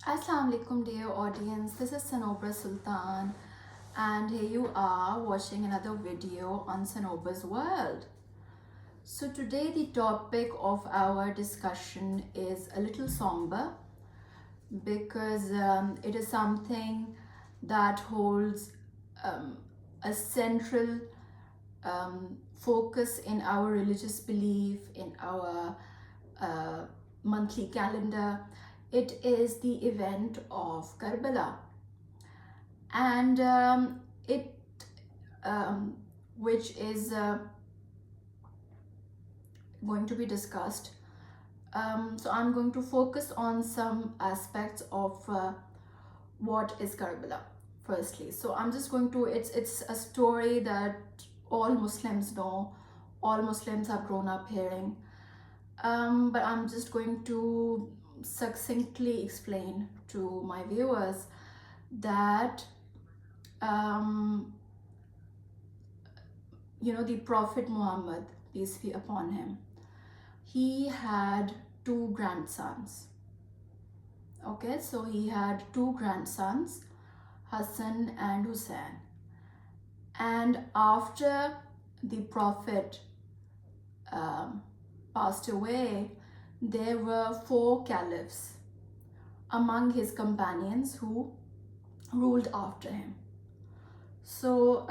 Assalamu alaikum, dear audience. This is Sanobra Sultan, and here you are watching another video on Sanobra's World. So, today, the topic of our discussion is a little somber because it is something that holds um, a central focus in our religious belief, in our uh, monthly calendar. It is the event of Karbala, and it which is going to be discussed. So I'm going to focus on some aspects of what is Karbala. Firstly, so I'm just going to. It's a story that all Muslims know, all Muslims have grown up hearing. But I'm just going to succinctly explain to my viewers that um, the Prophet Muhammad, peace be upon him, he had two grandsons. Okay, so he had two grandsons, Hassan and Hussein. And after the Prophet um, passed away, there were four caliphs among his companions who ruled after him. So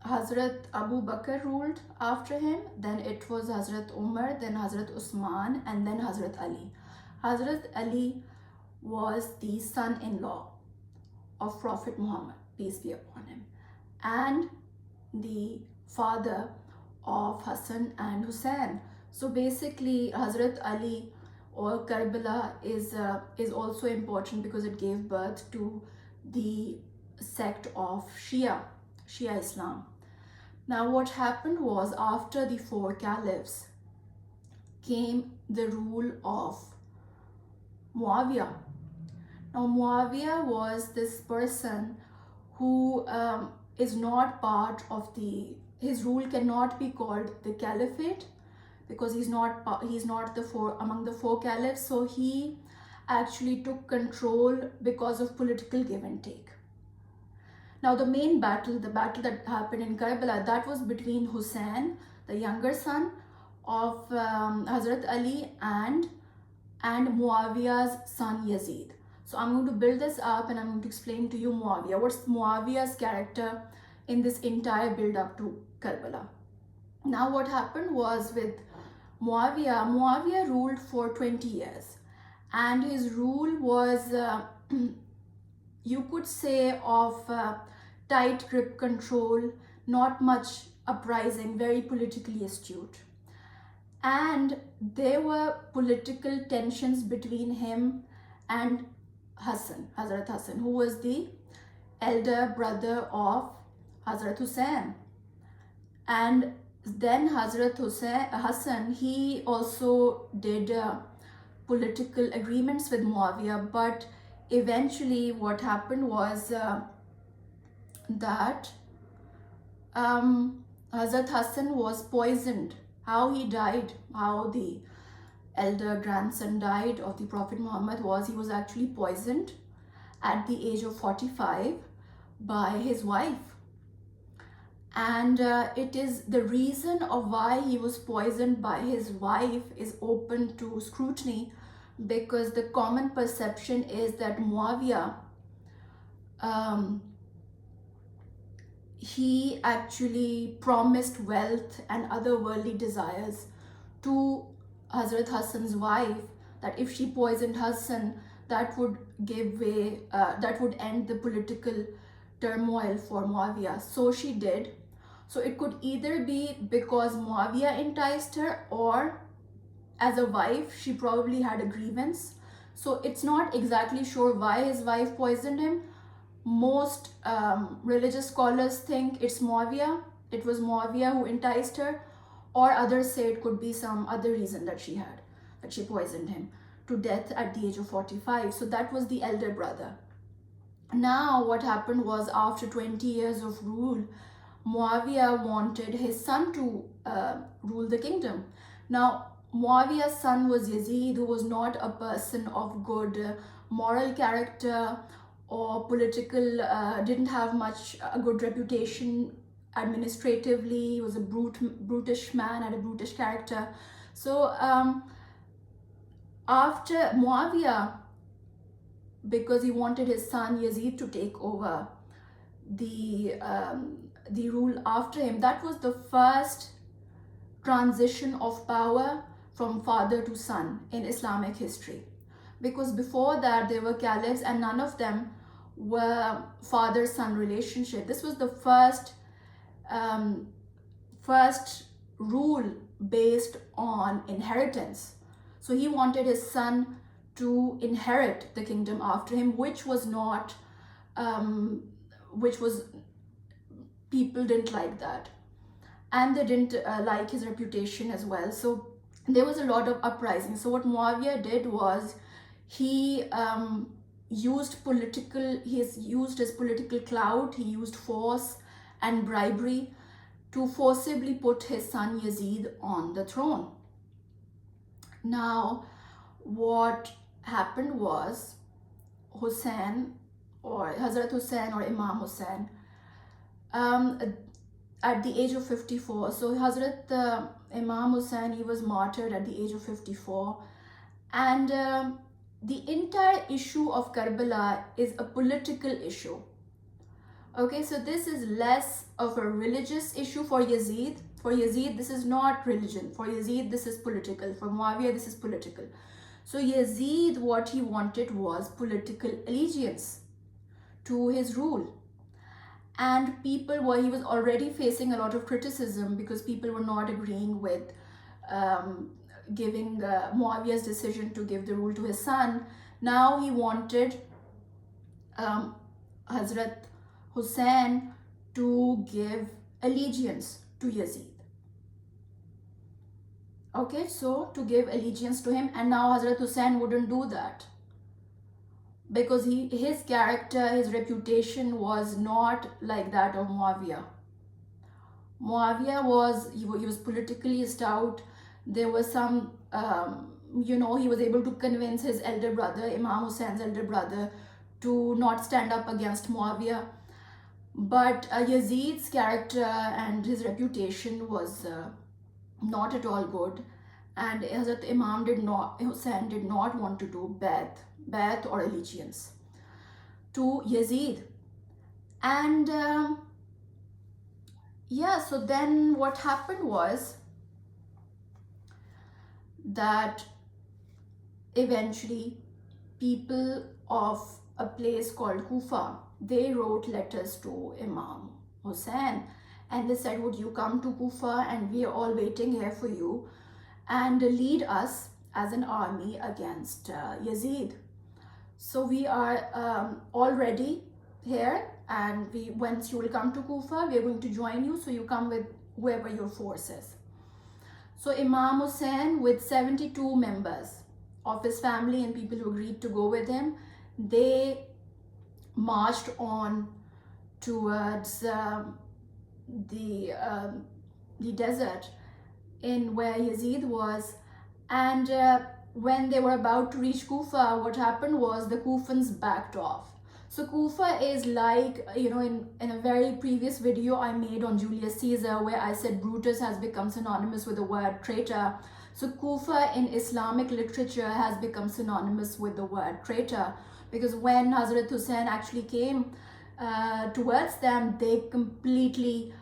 Hazrat Abu Bakr ruled after him, then it was Hazrat Umar, then Hazrat Usman, and then Hazrat Ali. Hazrat Ali was the son-in-law of Prophet Muhammad, peace be upon him, and the father of Hassan and Hussein. So basically, Hazrat Ali or Karbala is also important because it gave birth to the sect of Shia Islam. Now, what happened was after the four caliphs came the rule of Muawiyah. Now, Muawiyah was this person who is not part of his rule cannot be called the caliphate because he's not among the four caliphs. So he actually took control because of political give and take. Now, the main battle, the battle that happened in Karbala, that was between Hussein, the younger son of Hazrat Ali, and Muawiyah's son Yazid. So I'm going to build this up and I'm going to explain to you Muawiyah. What's Muawiyah's character in this entire build up to Karbala? Now, what happened was with Muawiyah ruled for 20 years, and his rule was you could say of tight grip control, not much uprising, very politically astute. And there were political tensions between him and Hazrat Hassan, who was the elder brother of Hazrat Hussein. And then Hassan, he also did political agreements with Muawiyah, but eventually what happened was that Hazrat Hassan was poisoned. How he died, how the elder grandson died of the Prophet Muhammad was he was actually poisoned at the age of 45 by his wife. And it is the reason of why he was poisoned by his wife is open to scrutiny, because the common perception is that Muawiyah he actually promised wealth and other worldly desires to Hazrat Hassan's wife, that if she poisoned Hassan, that would give way, that would end the political turmoil for Muawiyah. So she did. So it could either be because Muawiyah enticed her, or as a wife, she probably had a grievance. So it's not exactly sure why his wife poisoned him. Most religious scholars think it's Muawiyah. It was Muawiyah who enticed her, or others say it could be some other reason that she poisoned him to death at the age of 45. So that was the elder brother. Now, what happened was after 20 years of rule, Muawiyah wanted his son to rule the kingdom. Now, Muawiyah's son was Yazid, who was not a person of good moral character or political, didn't have much a good reputation administratively. He was a brutish man, had a brutish character. So after Muawiyah, because he wanted his son Yazid to take over the rule after him, that was the first transition of power from father to son in Islamic history. Because before that there were caliphs and none of them were father-son relationship. This was the um, first rule based on inheritance. So he wanted his son to inherit the kingdom after him, which was not, which was, people didn't like that, and they didn't like his reputation as well. So there was a lot of uprising. So what Muawiyah did was he used his political clout, he used force and bribery to forcibly put his son Yazid on the throne. Now, what happened was Hussein, or Hazrat Hussein or Imam Hussein, um, at the age of 54. So Hazrat Imam Hussein, he was martyred at the age of 54. And the entire issue of Karbala is a political issue. Okay, so this is less of a religious issue for Yazid. For Yazid, this is not religion. For Yazid, this is political. For Muawiyah, this is political. So Yazid, what he wanted was political allegiance to his rule. And he was already facing a lot of criticism because people were not agreeing with giving Muawiyah's decision to give the rule to his son. Now he wanted Hazrat Hussein to give allegiance to Yazid. Okay, so to give allegiance to him, and now Hazrat Hussein wouldn't do that because his character, his reputation was not like that of Muawiyah. Muawiyah he was politically stout. There was some, he was able to convince his elder brother, Imam Hussein's elder brother, to not stand up against Muawiyah. But Yazid's character and his reputation was not at all good, and Hazrat Hussein did not want to do Bai'at or allegiance to Yazid. And so then what happened was that eventually people of a place called Kufa, they wrote letters to Imam Hussein and they said, would you come to Kufa, and we are all waiting here for you, and lead us as an army against Yazid. So we are all ready here, and once you will come to Kufa, we are going to join you, so you come with whoever your force is. So Imam Hussein, with 72 members of his family and people who agreed to go with him, they marched on towards the desert in where Yazid was. And when they were about to reach Kufa, what happened was the Kufans backed off. So Kufa is like, in a very previous video I made on Julius Caesar, where I said Brutus has become synonymous with the word traitor. So Kufa in Islamic literature has become synonymous with the word traitor, because when Hazrat Hussein actually came towards them, they completely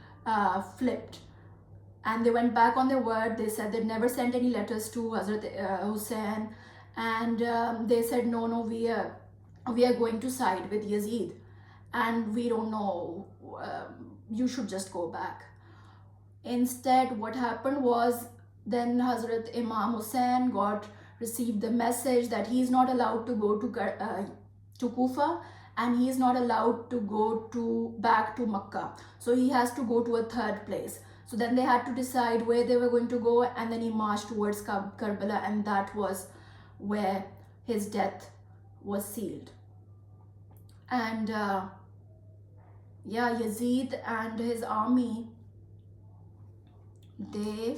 flipped. And they went back on their word. They said they'd never sent any letters to Hazrat Hussein. And they said, no, we are going to side with Yazid. And we don't know, you should just go back. Instead, what happened was, then Hazrat Imam Hussein received the message that he's not allowed to go to Kufa, and he's not allowed to go back to Makkah. So he has to go to a third place. So then they had to decide where they were going to go, and then he marched towards Karbala, and that was where his death was sealed. And Yazid and his army, they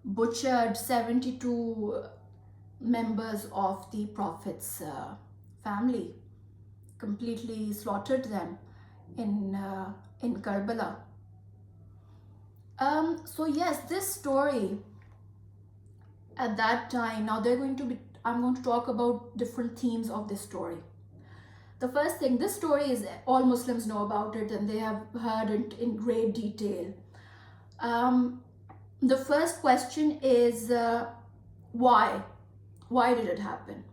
butchered 72 members of the Prophet's family, completely slaughtered them in Karbala. So yes, this story at that time, now they're going to be, I'm going to talk about different themes of this story. The first thing, this story is, all Muslims know about it and they have heard it in great detail. The first question is why? Why did it happen?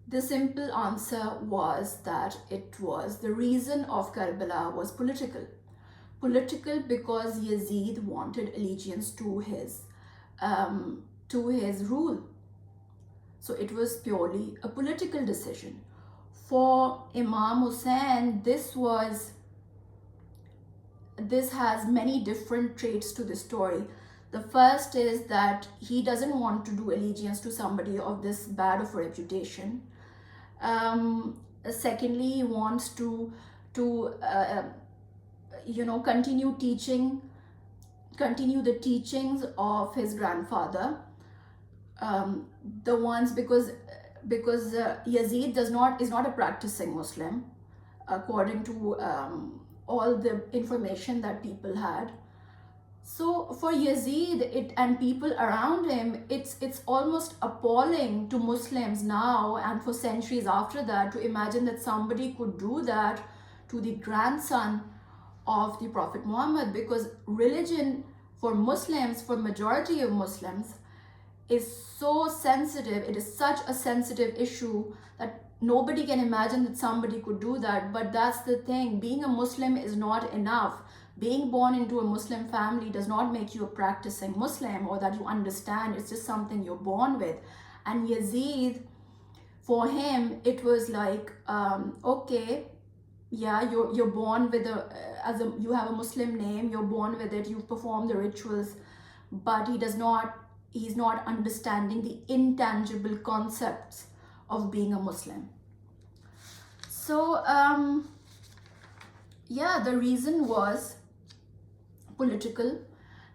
The simple answer was that it was, the reason of Karbala was political. Political because Yazid wanted allegiance to his rule. So it was purely a political decision. For Imam Hussein, this has many different traits to the story. The first is that he doesn't want to do allegiance to somebody of this bad of a reputation. Secondly, he wants to continue the teachings of his grandfather. The ones, because Yazid is not a practicing Muslim, according to all the information that people had. So for Yazid and people around him, it's almost appalling to Muslims now and for centuries after that to imagine that somebody could do that to the grandson of the Prophet Muhammad, because religion for Muslims, for majority of Muslims, is so sensitive. It is such a sensitive issue that nobody can imagine that somebody could do that. But that's the thing, being a Muslim is not enough. Being born into a Muslim family does not make you a practicing Muslim or that you understand. It's just something you're born with. And Yazid, for him, it was like, okay, yeah, you're born with you have a Muslim name, you're born with it, you perform the rituals, but he's not understanding the intangible concepts of being a Muslim. So yeah, the reason was political.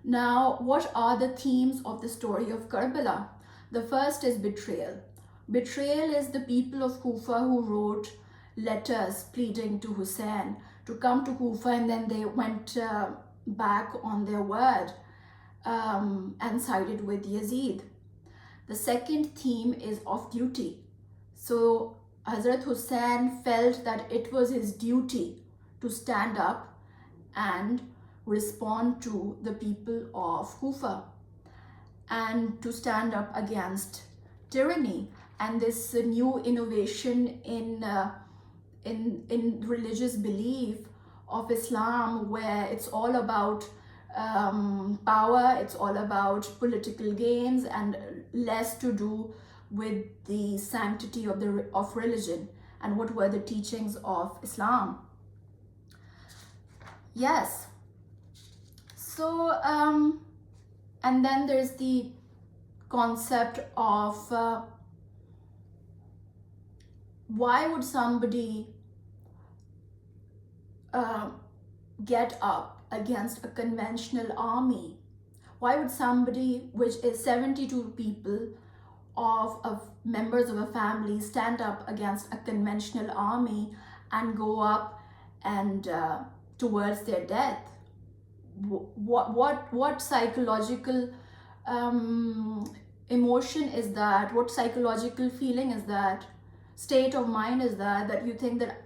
Now, what are the themes of the story of Karbala? The first is betrayal. Betrayal is the people of Kufa who wrote letters pleading to Hussein to come to Kufa, and then they went back on their word and sided with Yazid. The second theme is of duty. So Hazrat Hussein felt that it was his duty to stand up and respond to the people of Kufa and to stand up against tyranny. And this new innovation in religious belief of Islam, where it's all about power, it's all about political gains, and less to do with the sanctity of religion and what were the teachings of Islam. Yes. So and then there's the concept of why would somebody get up against a conventional army? Why would somebody, which is 72 people of members of a family, stand up against a conventional army and go up and towards their death? What psychological emotion is that? What psychological feeling is that? State of mind is that you think that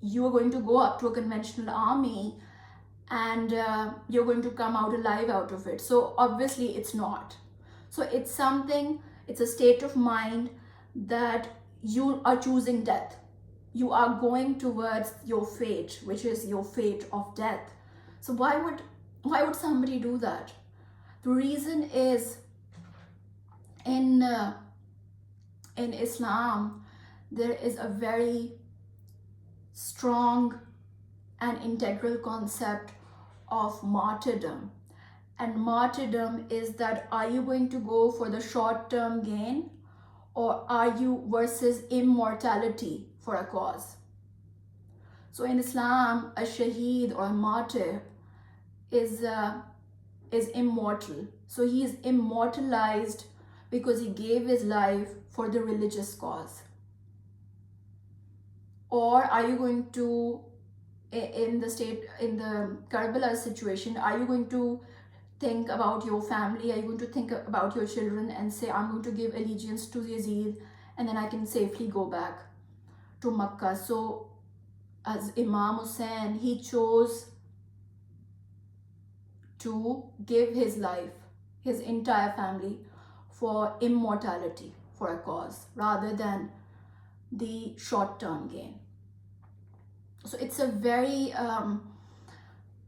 you are going to go up to a conventional army and you're going to come out alive out of it? So obviously it's not. So it's a state of mind that you are choosing death. You are going towards your fate, which is your fate of death. So why would somebody do that? The reason is, in Islam, there is a very strong and integral concept of martyrdom. And martyrdom is that, are you going to go for the short-term gain, or are you versus immortality for a cause? So in Islam, a shaheed or a martyr is immortal. So he is immortalized because he gave his life for the religious cause? Or are you going to, in the Karbala situation, are you going to think about your family? Are you going to think about your children and say, I'm going to give allegiance to Yazid and then I can safely go back to Makkah? So as Imam Hussein, he chose to give his life, his entire family, for immortality, for a cause, rather than the short-term gain. So it's a very,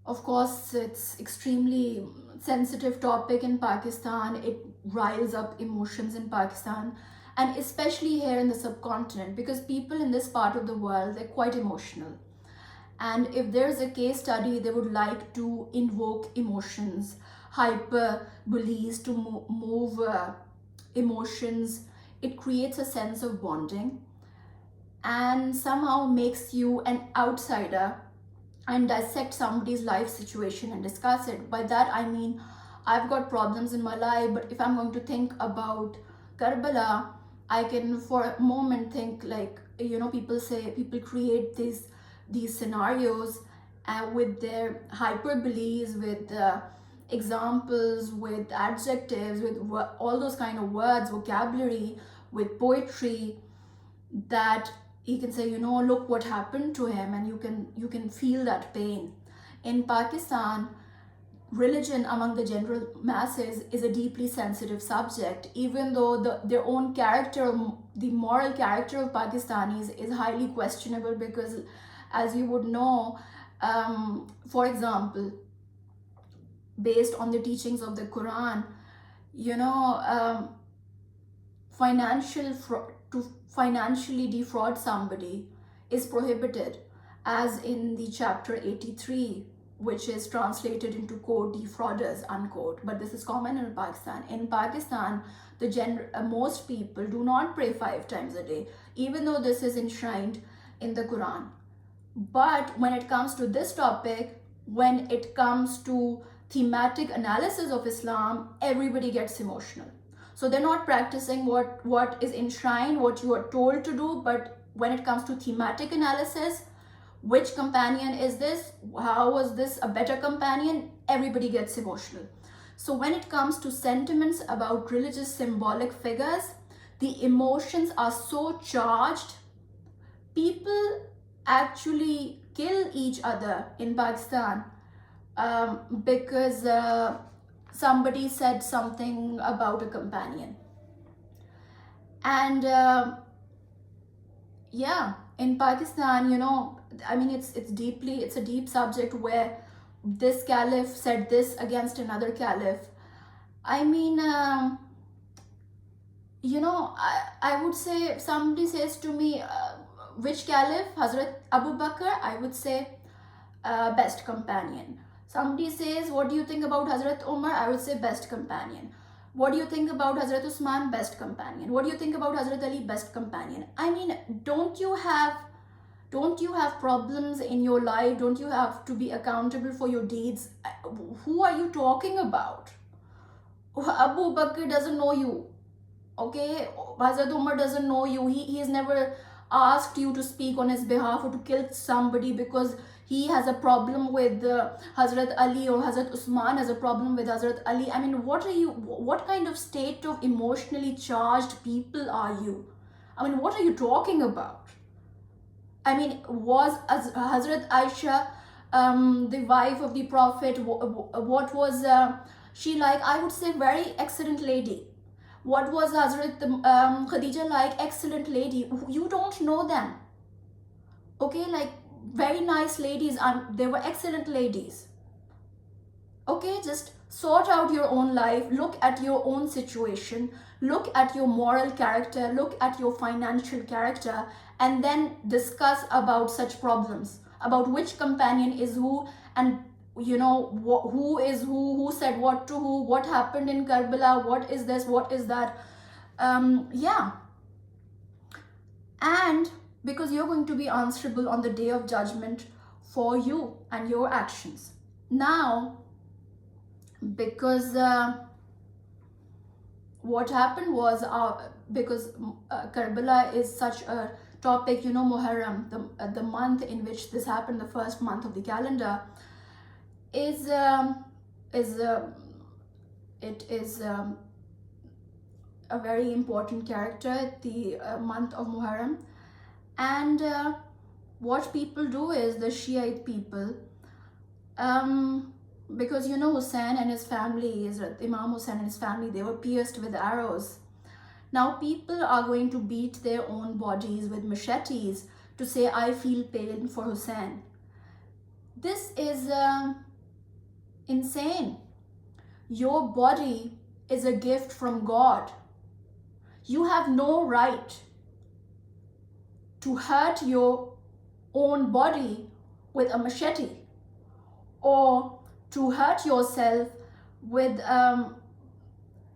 of course, it's extremely sensitive topic in Pakistan. It riles up emotions in Pakistan, and especially here in the subcontinent, because people in this part of the world, they're quite emotional. And if there's a case study, they would like to invoke emotions, hyperboles to move emotions. It creates a sense of bonding and somehow makes you an outsider and dissect somebody's life situation and discuss it. By that I mean, I've got problems in my life, but if I'm going to think about Karbala, I can for a moment think, like, people create these scenarios with their hyperboles, with examples, with adjectives, with all those kind of words, vocabulary, with poetry, that you can say, look what happened to him, and you can feel that pain. In Pakistan, religion among the general masses is a deeply sensitive subject, even though their own character, the moral character of Pakistanis is highly questionable, because as you would know, for example, based on the teachings of the Quran, to financially defraud somebody is prohibited, as in the chapter 83, which is translated into quote defrauders unquote. But this is common in Pakistan. In Pakistan, most people do not pray 5 times a day, even though this is enshrined in the Quran. But when it comes to this topic, when it comes to thematic analysis of Islam, everybody gets emotional. So they're not practicing what is enshrined, what you are told to do, but when it comes to thematic analysis, which companion is this? How was this a better companion? Everybody gets emotional. So when it comes to sentiments about religious symbolic figures, the emotions are so charged, people actually kill each other in Pakistan because somebody said something about a companion. And yeah, in Pakistan, it's a deep subject, where this caliph said this against another caliph. I mean, I would say, if somebody says to me, which caliph? Hazrat Abu Bakr, I would say best companion. Somebody says, what do you think about Hazrat Umar? I would say best companion. What do you think about Hazrat Usman? Best companion. What do you think about Hazrat Ali? Best companion. I mean, don't you have problems in your life? Don't you have to be accountable for your deeds? Who are you talking about? Abu Bakr doesn't know you. Okay, Hazrat Umar doesn't know you. He has never asked you to speak on his behalf or to kill somebody because he has a problem with Hazrat Ali, or Hazrat Usman has a problem with Hazrat Ali. I mean, what kind of state of emotionally charged people are you? I mean, what are you talking about? I mean, was Hazrat Aisha, the wife of the Prophet, what was she like? I would say very excellent lady. What was Hazrat Khadija like? Excellent lady. You don't know them. Okay, like very nice ladies, and they were excellent ladies. Okay, just sort out your own life, look at your own situation, look at your moral character, look at your financial character, and then discuss about such problems, about which companion is who, and who is who said what to who, what happened in Karbala, what is this, what is that. Yeah. And because you're going to be answerable on the day of judgment for you and your actions. Now, because what happened was, because Karbala is such a topic, Muharram, the month in which this happened, the first month of the calendar, is is it is a very important character, the month of Muharram. And what people do is, the Shiite people, because Hussein and his family, Imam Hussein and his family, they were pierced with arrows. Now people are going to beat their own bodies with machetes to say, I feel pain for Hussein. This is insane. Your body is a gift from God. You have no right to hurt your own body with a machete, or to hurt yourself with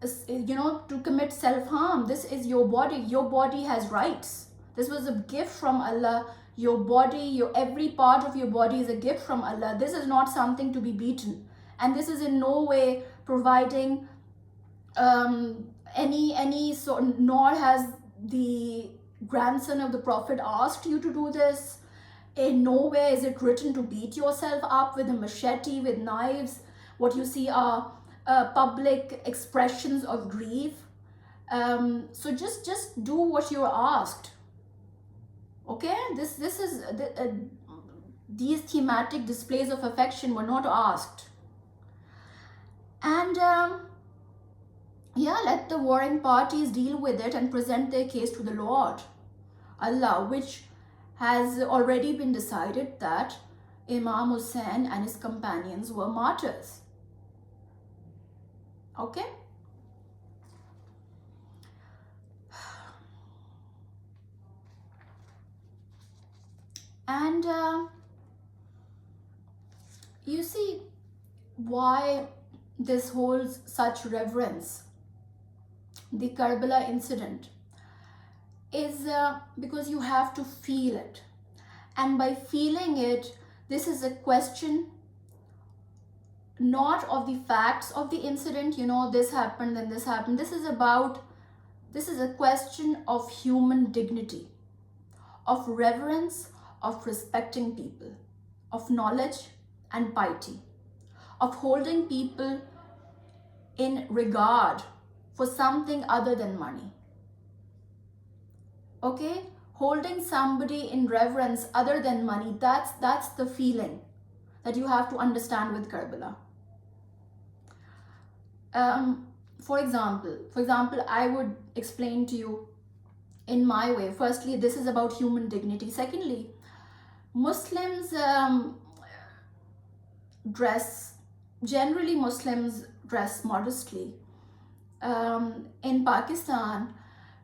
to commit self-harm. This is your body. Your body has rights. This was a gift from Allah. Your body, every part of your body is a gift from Allah. This is not something to be beaten, and this is in no way providing any sort, nor has the grandson of the Prophet asked you to do this. In no way is it written to beat yourself up with a machete, with knives. What you see are public expressions of grief. So just do what you're asked. Okay, this is these thematic displays of affection were not asked. And yeah, let the warring parties deal with it and present their case to the Lord Allah, which has already been decided that Imam Hussein and his companions were martyrs. Okay? And you see why this holds such reverence. The Karbala incident is because you have to feel it. And by feeling it, this is a question not of the facts of the incident, this happened, then this happened. This is a question of human dignity, of reverence, of respecting people, of knowledge and piety, of holding people in regard for something other than money. Okay, holding somebody in reverence other than money, that's the feeling that you have to understand with Karbala. For example, I would explain to you in my way. Firstly, this is about human dignity. Secondly, Muslims Muslims dress modestly. In Pakistan,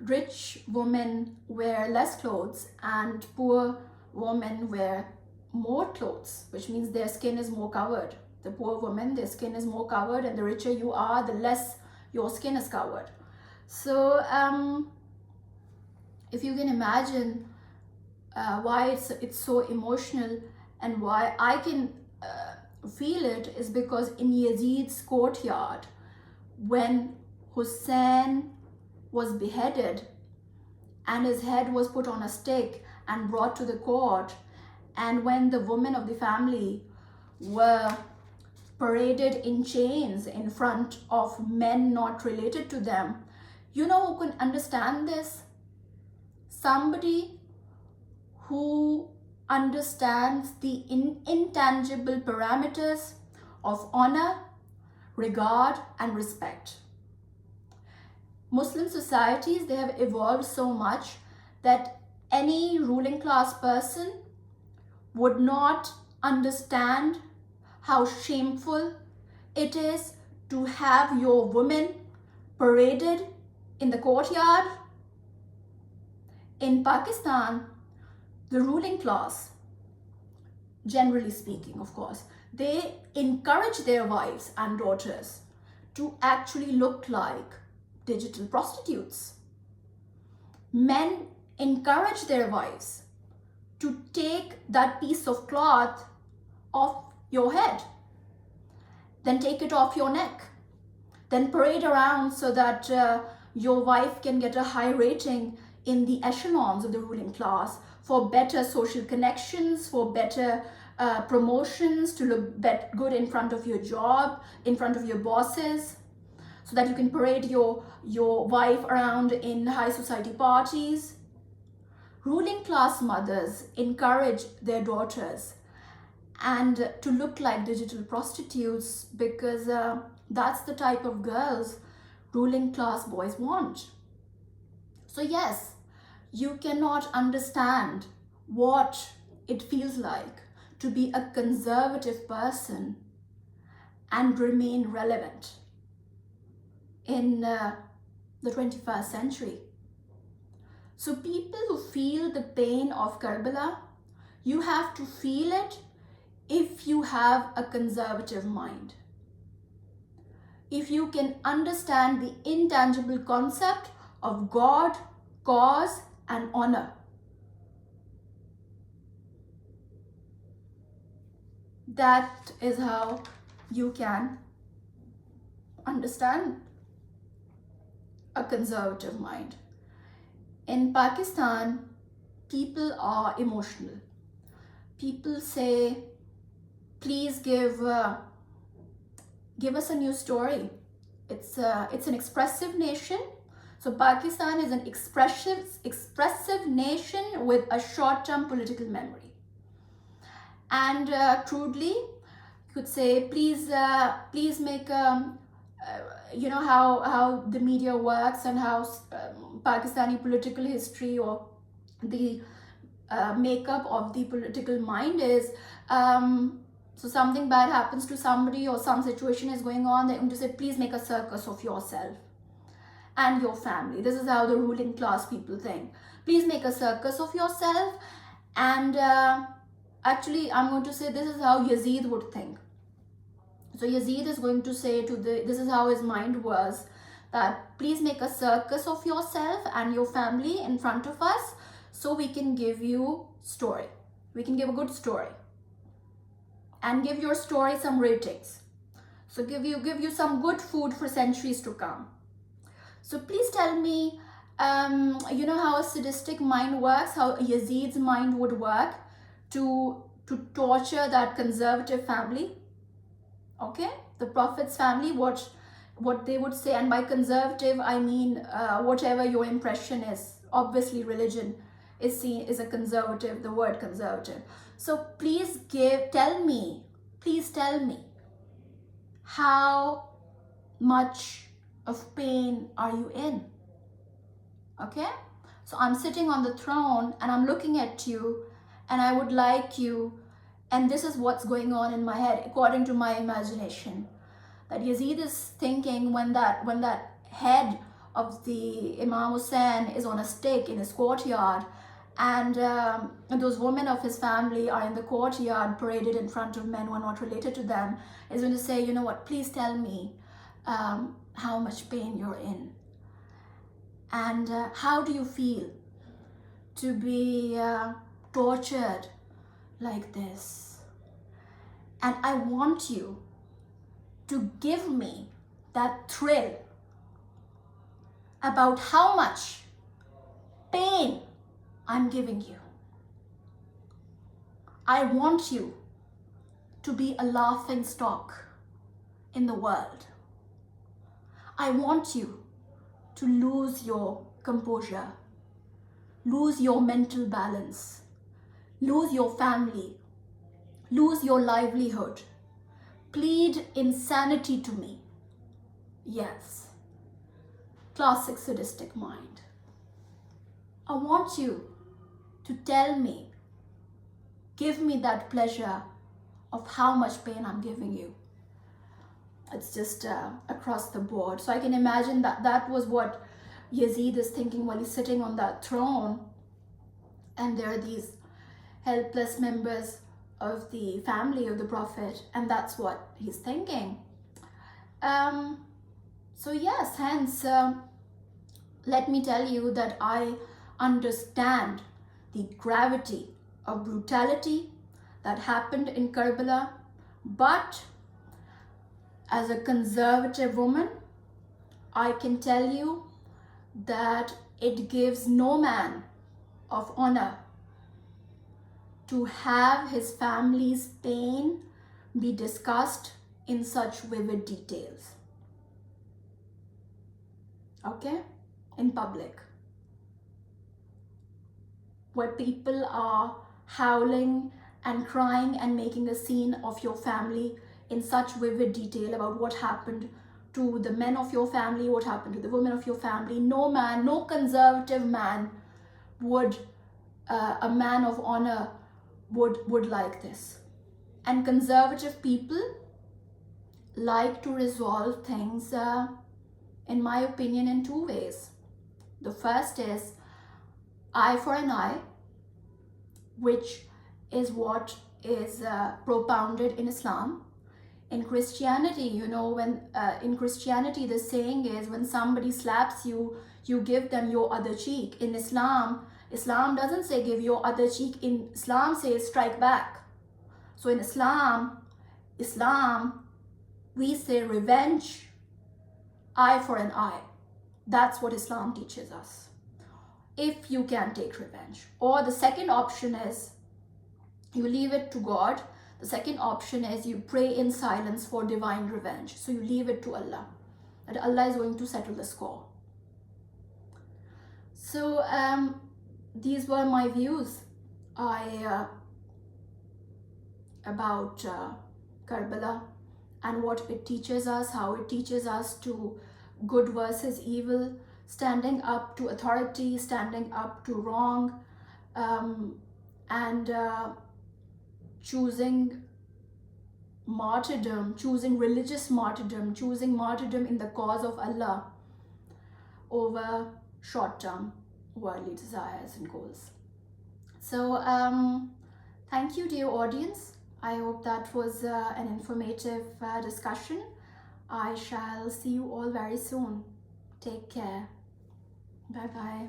rich women wear less clothes and poor women wear more clothes, which means their skin is more covered. The poor women, their skin is more covered, and the richer you are, the less your skin is covered. So if you can imagine why it's so emotional, and why I can feel it, is because in Yazid's courtyard, when Hussein was beheaded and his head was put on a stick and brought to the court, and when the women of the family were paraded in chains in front of men not related to them, who can understand this? Somebody who understands the intangible parameters of honor, regard, and respect. Muslim societies, they have evolved so much that any ruling class person would not understand how shameful it is to have your women paraded in the courtyard. In Pakistan, the ruling class, generally speaking, of course, they encourage their wives and daughters to actually look like digital prostitutes. Men encourage their wives to take that piece of cloth off your head, then take it off your neck, then parade around so that your wife can get a high rating in the echelons of the ruling class for better social connections, for better promotions, to look good in front of your job, in front of your bosses, so that you can parade your wife around in high society parties. Ruling class mothers encourage their daughters and to look like digital prostitutes because that's the type of girls ruling class boys want. So yes, you cannot understand what it feels like to be a conservative person and remain relevant in the 21st century. So people who feel the pain of Karbala, you have to feel it if you have a conservative mind. If you can understand the intangible concept of God, cause, and honor. That is how you can understand a conservative mind. In Pakistan, people are emotional. People say, please give us a new story. It's an expressive nation. So Pakistan is an expressive nation with a short-term political memory. And crudely, you could say, please make you know how the media works and how Pakistani political history or the makeup of the political mind is. So something bad happens to somebody or some situation is going on, they're going to say, please make a circus of yourself and your family. This is how the ruling class people think. Please make a circus of yourself. And actually, I'm going to say this is how Yazid would think. So Yazid is going to say this is how his mind was, that please make a circus of yourself and your family in front of us so we can give you story. We can give a good story. And give your story some ratings. So give you some good food for centuries to come. So please tell me, you know how a sadistic mind works, how Yazid's mind would work to torture that conservative family. Okay, the Prophet's family, what they would say, and by conservative I mean whatever your impression is. Obviously, religion is seen as a conservative, the word conservative. So please tell me, how much of pain are you in? Okay, so I'm sitting on the throne and I'm looking at you and I would like you, and this is what's going on in my head according to my imagination, that Yazid is thinking when that head of the Imam Hussein is on a stake in his courtyard, and those women of his family are in the courtyard paraded in front of men who are not related to them, is going to say, you know what, please tell me how much pain you're in, and how do you feel to be tortured like this, and I want you to give me that thrill about how much pain I'm giving you. I want you to be a laughing stock in the world. I want you to lose your composure, lose your mental balance, lose your family, lose your livelihood, plead insanity to me. Yes, classic sadistic mind. I want you to tell me, give me that pleasure of how much pain I'm giving you. It's just across the board. So I can imagine that was what Yazid is thinking while he's sitting on that throne, and there are these helpless members of the family of the Prophet, and that's what he's thinking. So yes, hence let me tell you that I understand the gravity of brutality that happened in Karbala, but as a conservative woman, I can tell you that it gives no man of honor to have his family's pain be discussed in such vivid details. Okay? In public, where people are howling and crying and making a scene of your family in such vivid detail about what happened to the men of your family, what happened to the women of your family. No man, no conservative man would, a man of honor would like this. And conservative people like to resolve things, in my opinion, in two ways. The first is eye for an eye, which is what is propounded in Islam. In Christianity, when in Christianity the saying is, when somebody slaps you, you give them your other cheek. In Islam, Islam doesn't say give your other cheek. In Islam says strike back. So in Islam, we say revenge, eye for an eye. That's what Islam teaches us, if you can take revenge. Or the second option is you leave it to God. The second option is you pray in silence for divine revenge. So you leave it to Allah, that Allah is going to settle the score. So these were my views about Karbala and what it teaches us, how it teaches us to good versus evil, standing up to authority, standing up to wrong, and choosing martyrdom, choosing religious martyrdom, choosing martyrdom in the cause of Allah over short-term worldly desires and goals. So thank you, dear audience. I hope that was an informative discussion. I shall see you all very soon. Take care. Bye bye.